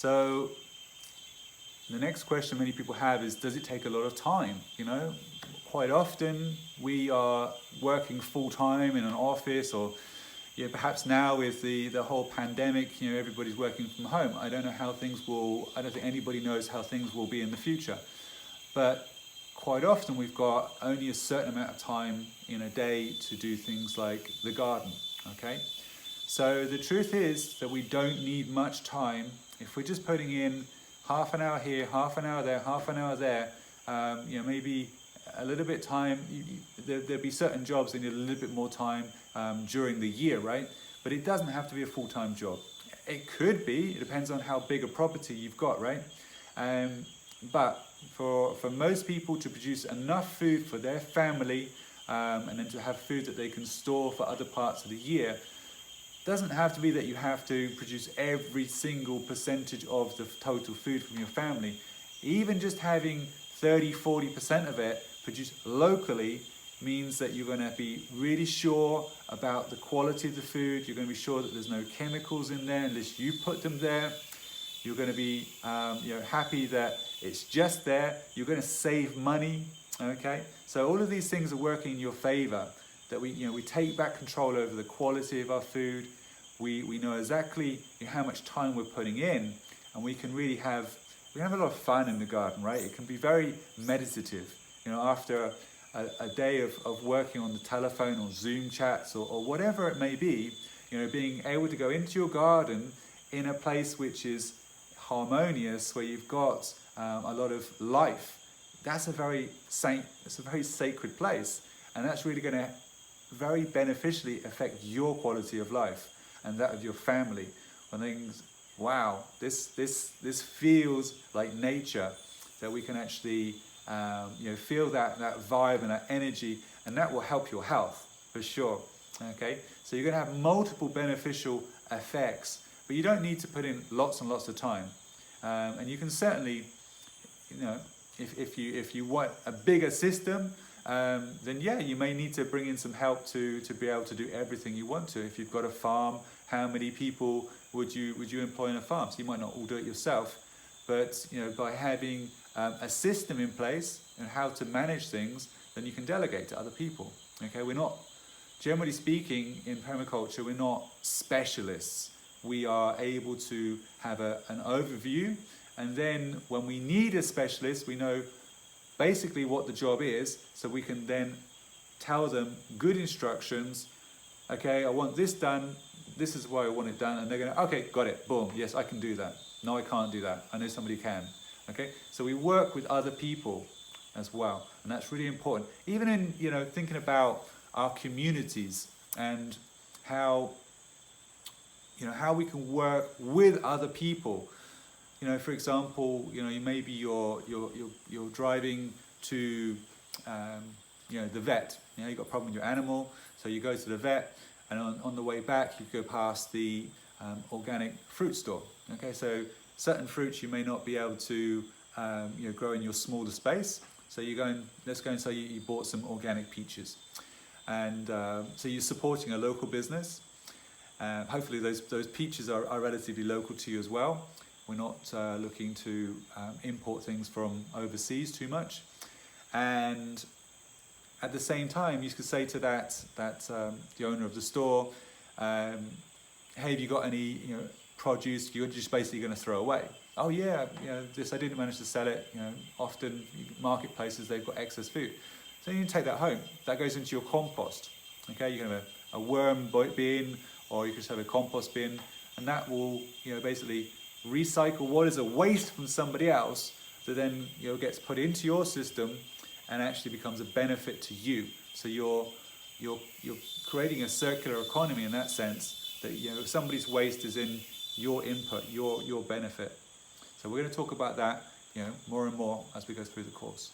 So the next question many people have is, does it take a lot of time? You know, quite often we are working full time in an office, or perhaps now with the whole pandemic, everybody's working from home. I don't think anybody knows how things will be in the future. But quite often we've got only a certain amount of time in a day to do things like the garden, okay? So the truth is that we don't need much time. If we're just putting in half an hour here, half an hour there, half an hour there, maybe a little bit time. There'll be certain jobs that need a little bit more time during the year, right? But it doesn't have to be a full-time job. It could be. It depends on how big a property you've got, right? But for most people to produce enough food for their family and then to have food that they can store for other parts of the year, doesn't have to be that you have to produce every single percentage of the total food from your family. Even just having 30-40% of it produced locally means that you're going to be really sure about the quality of the food. You're going to be sure that there's no chemicals in there unless you put them there. You're going to be happy that it's just there. You're going to save money, okay? So all of these things are working in your favor, that we take back control over the quality of our food. We know exactly how much time we're putting in, and we can have a lot of fun in the garden, right? It can be very meditative. After a day of working on the telephone or Zoom chats or whatever it may be, being able to go into your garden in a place which is harmonious, where you've got a lot of life, it's a very sacred place, and that's really going to very beneficially affect your quality of life and that of your family. When things, wow, this feels like nature, that we can actually feel that vibe and that energy, and that will help your health for sure. Okay, so you're going to have multiple beneficial effects, but you don't need to put in lots and lots of time. And you can certainly, if you want a bigger system, then you may need to bring in some help to be able to do everything you want to. If you've got a farm, how many people would you employ in a farm? So you might not all do it yourself, but by having a system in place and how to manage things, then you can delegate to other people. Okay, we're not, generally speaking, in permaculture, we're not specialists. We are able to have an overview, and then when we need a specialist, we know basically what the job is, so we can then tell them good instructions. Okay, I want this done, this is why I want it done, and they're going to, okay, got it, boom, yes, I can do that. No, I can't do that. I know somebody can. Okay, so we work with other people as well, and that's really important. Even in thinking about our communities and how we can work with other people. For example, maybe you're driving to the vet. You've got a problem with your animal, so you go to the vet, and on the way back you go past the organic fruit store. Okay, so certain fruits you may not be able to grow in your smaller space, so let's go and say you bought some organic peaches, and so you're supporting a local business. Hopefully those peaches are relatively local to you as well. We're not looking to import things from overseas too much. And at the same time, you could say to the owner of the store, hey, have you got any produce you're just basically going to throw away? Oh yeah, I didn't manage to sell it. Often marketplaces, they've got excess food. So you can take that home. That goes into your compost. Okay, you can have a worm bin, or you can just have a compost bin, and that will basically recycle what is a waste from somebody else, that then gets put into your system and actually becomes a benefit to you. So you're creating a circular economy in that sense, that somebody's waste is in your input, your benefit. So we're going to talk about that more and more as we go through the course.